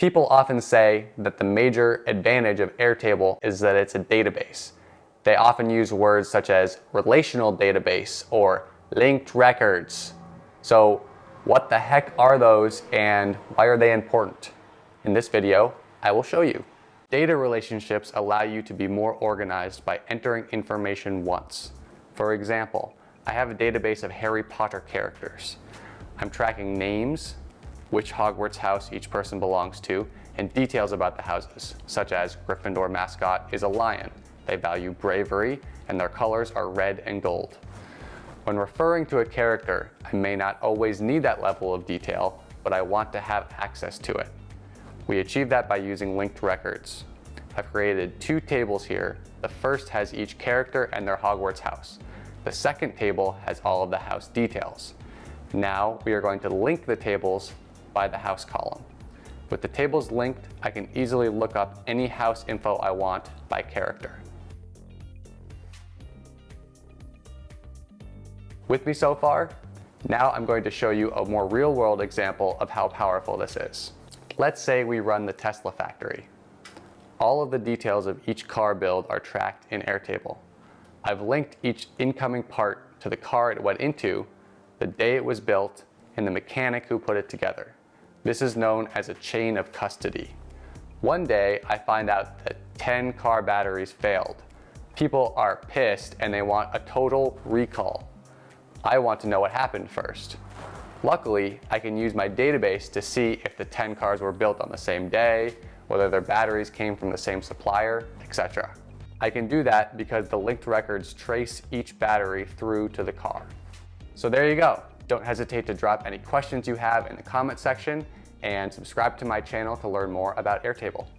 People often say that the major advantage of Airtable is that it's a database. They often use words such as relational database or linked records. So what the heck are those and why are they important? In this video, I will show you. Data relationships allow you to be more organized by entering information once. For example, I have a database of Harry Potter characters. I'm tracking names, which Hogwarts house each person belongs to, and details about the houses, such as Gryffindor mascot is a lion. They value bravery, and their colors are red and gold. When referring to a character, I may not always need that level of detail, but I want to have access to it. We achieve that by using linked records. I've created two tables here. The first has each character and their Hogwarts house. The second table has all of the house details. Now we are going to link the tables by the house column. With the tables linked, I can easily look up any house info I want by character. With me so far? Now I'm going to show you a more real-world example of how powerful this is. Let's say we run the Tesla factory. All of the details of each car build are tracked in Airtable. I've linked each incoming part to the car it went into, the day it was built, and the mechanic who put it together. This is known as a chain of custody. One day, I find out that 10 car batteries failed. People are pissed and they want a total recall. I want to know what happened first. Luckily, I can use my database to see if the 10 cars were built on the same day, whether their batteries came from the same supplier, etc. I can do that because the linked records trace each battery through to the car. So there you go. Don't hesitate to drop any questions you have in the comment section and subscribe to my channel to learn more about Airtable.